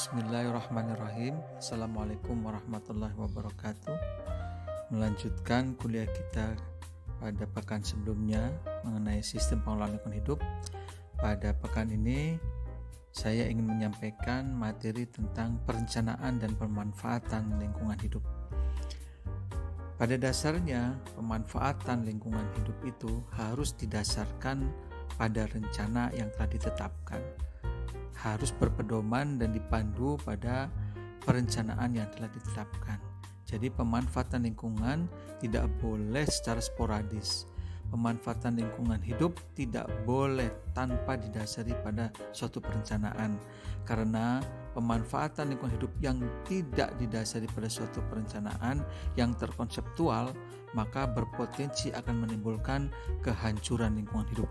Bismillahirrahmanirrahim. Assalamualaikum warahmatullahi wabarakatuh. Melanjutkan kuliah kita pada pekan sebelumnya mengenai sistem pengelolaan lingkungan hidup. Pada pekan ini saya ingin menyampaikan materi tentang perencanaan dan pemanfaatan lingkungan hidup. Pada dasarnya, pemanfaatan lingkungan hidup itu harus didasarkan pada rencana yang telah ditetapkan. Harus berpedoman dan dipandu pada perencanaan yang telah ditetapkan. Jadi pemanfaatan lingkungan tidak boleh secara sporadis. Pemanfaatan lingkungan hidup tidak boleh tanpa didasari pada suatu perencanaan. Karena pemanfaatan lingkungan hidup yang tidak didasari pada suatu perencanaan yang terkonseptual, maka berpotensi akan menimbulkan kehancuran lingkungan hidup.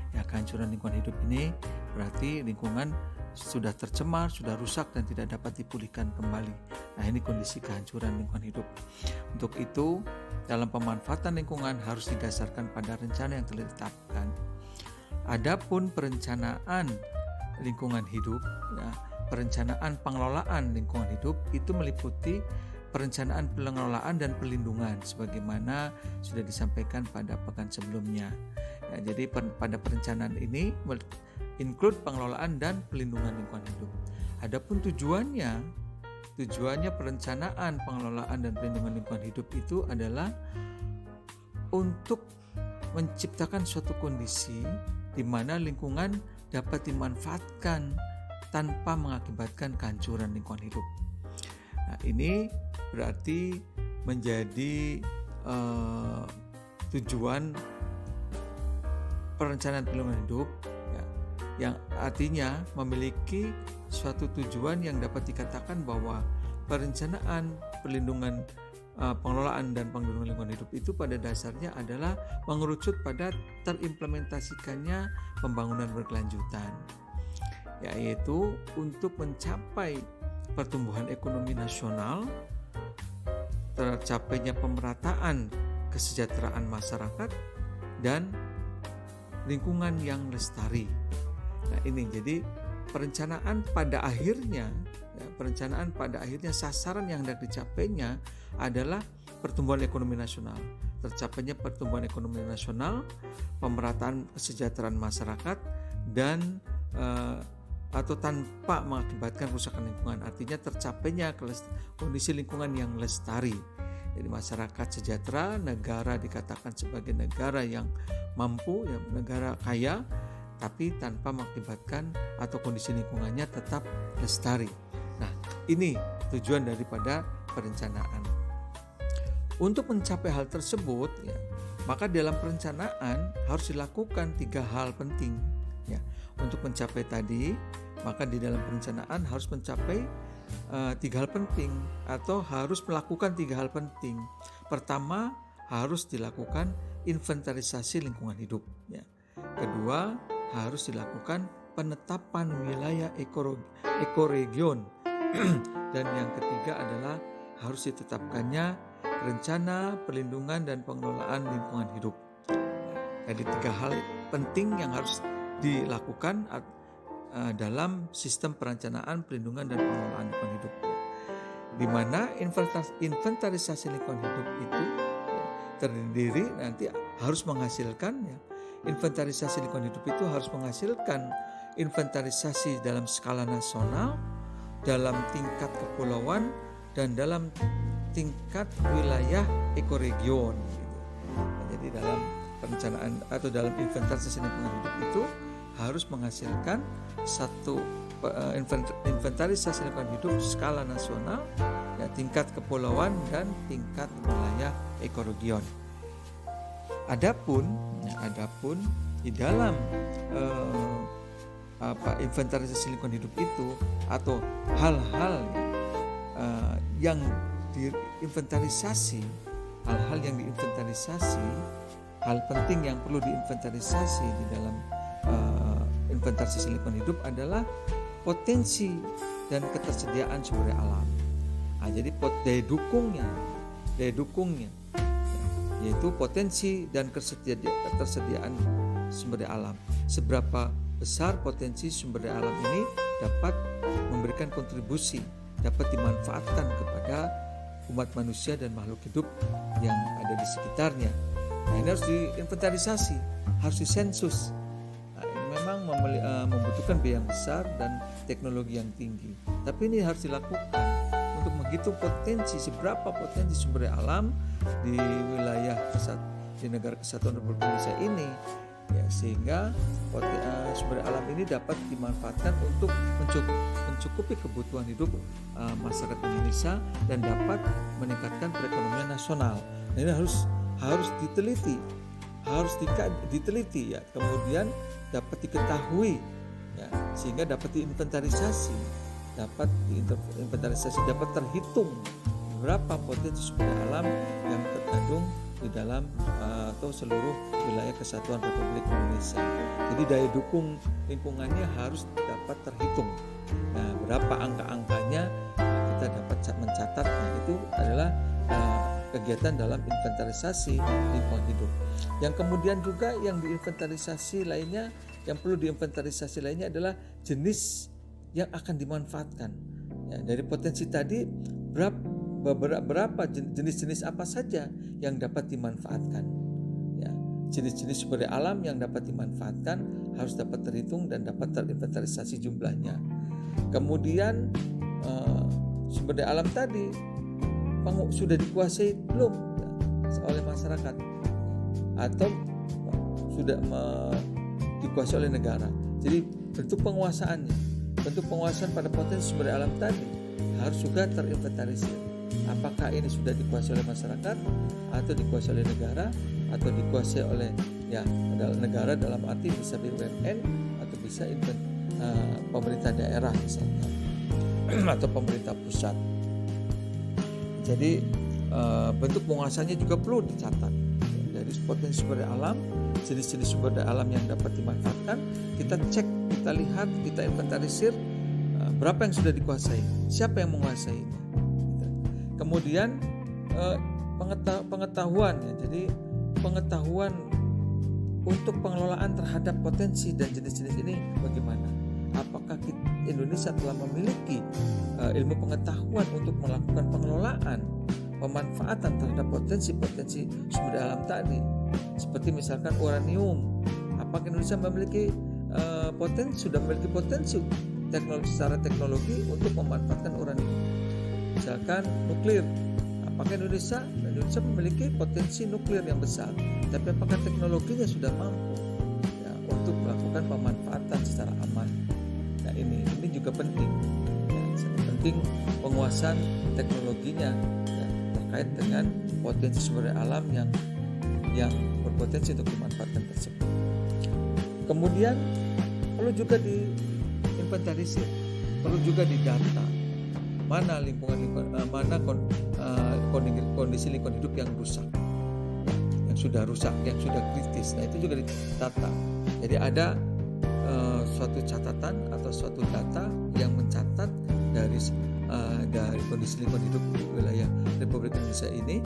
Ya, kehancuran lingkungan hidup ini berarti lingkungan sudah tercemar, sudah rusak dan tidak dapat dipulihkan kembali. Nah, ini kondisi kehancuran lingkungan hidup. Untuk itu, dalam pemanfaatan lingkungan harus didasarkan pada rencana yang telah ditetapkan. Adapun perencanaan lingkungan hidup, ya, perencanaan pengelolaan lingkungan hidup itu meliputi perencanaan pengelolaan dan perlindungan sebagaimana sudah disampaikan pada pekan sebelumnya. Ya, jadi pada perencanaan ini include pengelolaan dan perlindungan lingkungan hidup. Adapun tujuannya perencanaan pengelolaan dan perlindungan lingkungan hidup itu adalah untuk menciptakan suatu kondisi di mana lingkungan dapat dimanfaatkan tanpa mengakibatkan kehancuran lingkungan hidup. Nah, ini berarti menjadi tujuan perencanaan perlindungan hidup, ya, yang artinya memiliki suatu tujuan yang dapat dikatakan bahwa perencanaan perlindungan pengelolaan dan perlindungan lingkungan hidup itu pada dasarnya adalah mengerucut pada terimplementasikannya pembangunan berkelanjutan, yaitu untuk mencapai pertumbuhan ekonomi nasional, tercapainya pemerataan kesejahteraan masyarakat, dan lingkungan yang lestari. Nah, ini jadi perencanaan pada akhirnya sasaran yang hendak dicapainya adalah pertumbuhan ekonomi nasional. Tercapainya pertumbuhan ekonomi nasional, pemerataan kesejahteraan masyarakat, dan atau tanpa mengakibatkan kerusakan lingkungan. Artinya tercapainya kondisi lingkungan yang lestari. Jadi masyarakat sejahtera, negara dikatakan sebagai negara yang mampu, ya, negara kaya, tapi tanpa mengakibatkan atau kondisi lingkungannya tetap lestari. Nah, ini tujuan daripada perencanaan. Untuk mencapai hal tersebut, ya, maka dalam perencanaan harus dilakukan 3 hal penting. Ya. Untuk mencapai tadi, maka di dalam perencanaan harus mencapai 3 hal penting atau harus melakukan 3 hal penting. Pertama, harus dilakukan inventarisasi lingkungan hidup. Ya. Kedua, harus dilakukan penetapan wilayah ekoregion. Dan yang ketiga adalah harus ditetapkannya rencana perlindungan dan pengelolaan lingkungan hidup. Jadi 3 hal penting yang harus dilakukan dalam sistem perencanaan perlindungan dan pengelolaan lingkungan hidup, di mana inventarisasi lingkungan hidup itu terdiri nanti harus menghasilkan, ya, inventarisasi lingkungan hidup itu harus menghasilkan inventarisasi dalam skala nasional, dalam tingkat kepulauan, dan dalam tingkat wilayah ekoregion. Jadi dalam perencanaan atau dalam inventarisasi lingkungan hidup itu harus menghasilkan satu inventarisasi lingkungan hidup skala nasional, ya, tingkat kepulauan, dan tingkat wilayah ekoregion. Adapun di dalam inventarisasi lingkungan hidup itu atau hal-hal yang diinventarisasi, hal penting yang perlu diinventarisasi di dalam inventarisasi lingkungan hidup adalah potensi dan ketersediaan sumber daya alam. Nah, jadi daya dukungnya, yaitu potensi dan ketersediaan sumber daya alam. Seberapa besar potensi sumber daya alam ini dapat memberikan kontribusi, dapat dimanfaatkan kepada umat manusia dan makhluk hidup yang ada di sekitarnya. Nah, ini harus diinventarisasi, harus disensus. Nah, ini memang membutuhkan biaya yang besar dan teknologi yang tinggi. Tapi ini harus dilakukan untuk menghitung seberapa potensi sumber daya alam di wilayah di negara kesatuan Republik Indonesia ini, ya, sehingga sumber daya alam ini dapat dimanfaatkan untuk mencukupi kebutuhan hidup masyarakat Indonesia dan dapat meningkatkan perekonomian nasional. Nah, ini harus diteliti, ya, kemudian dapat diketahui, ya, sehingga dapat diinventarisasi, dapat terhitung berapa potensi sumber daya alam yang terkandung di dalam atau seluruh wilayah kesatuan Republik Indonesia. Jadi daya dukung lingkungannya harus dapat terhitung. Nah, berapa angka-angkanya kita dapat mencatat. Nah, itu adalah kegiatan dalam inventarisasi lingkungan hidup. Yang kemudian juga yang diinventarisasi lainnya, yang perlu diinventarisasi lainnya adalah jenis yang akan dimanfaatkan. Ya, dari potensi tadi berapa jenis-jenis apa saja yang dapat dimanfaatkan. Ya, jenis-jenis sumber daya alam yang dapat dimanfaatkan harus dapat terhitung dan dapat terinventarisasi jumlahnya. Kemudian sumber daya alam tadi sudah dikuasai belum oleh masyarakat atau sudah dikuasai oleh negara. Jadi bentuk penguasaan pada potensi sumber daya alam tadi harus juga terinventarisir. Apakah ini sudah dikuasai oleh masyarakat atau dikuasai oleh negara atau dikuasai oleh negara dalam arti bisa BUMN atau bisa pemerintah daerah misalnya atau pemerintah pusat. Jadi bentuk penguasaannya juga perlu dicatat. Dari potensi sumber daya alam, jenis-jenis sumber daya alam yang dapat dimanfaatkan, kita cek, kita lihat, kita inventarisir berapa yang sudah dikuasai, siapa yang menguasainya. Kemudian pengetahuan, ya, jadi pengetahuan untuk pengelolaan terhadap potensi dan jenis-jenis ini bagaimana? Apakah Indonesia telah memiliki ilmu pengetahuan untuk melakukan pengelolaan, pemanfaatan terhadap potensi-potensi sumber daya alam tadi, seperti misalkan uranium. Apakah Indonesia sudah memiliki potensi secara teknologi untuk memanfaatkan uranium? Misalkan nuklir, apakah Indonesia memiliki potensi nuklir yang besar, tapi apakah teknologinya sudah mampu, ya, untuk melakukan pemanfaatan secara aman? Nah, ini juga penting, ya, sangat penting penguasaan teknologinya, ya, terkait dengan potensi sumber daya alam yang berpotensi untuk dimanfaatkan tersebut. Kemudian perlu juga diinventarisir, perlu juga didata mana kondisi lingkungan hidup yang rusak, yang sudah rusak, yang sudah kritis. Nah, itu juga ditata. Jadi ada suatu catatan atau suatu data yang mencatat dari kondisi lingkungan hidup di wilayah Republik Indonesia ini,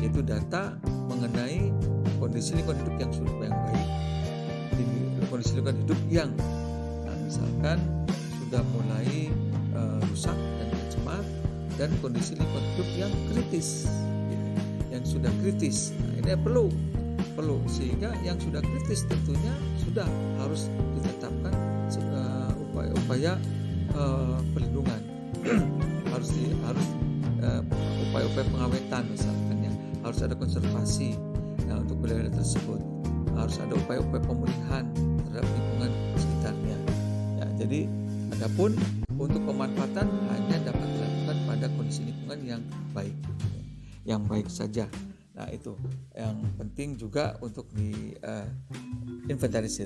yaitu data mengenai kondisi lingkungan hidup yang baik, kondisi lingkungan hidup yang misalkan sudah mulai rusak dan tercemar, dan kondisi lingkungan hidup yang kritis, yang sudah kritis. Nah, ini perlu sehingga yang sudah kritis tentunya sudah harus ditetapkan upaya-upaya perlindungan, harus upaya-upaya pengawetan misalkan, ya, harus ada konservasi, ya, untuk wilayah tersebut, harus ada upaya-upaya pemulihan terhadap lingkungan sekitarnya. Ya, jadi adapun untuk pemanfaatan hanya dapat dilakukan pada kondisi lingkungan yang baik saja. Nah, itu yang penting juga untuk diinventarisir.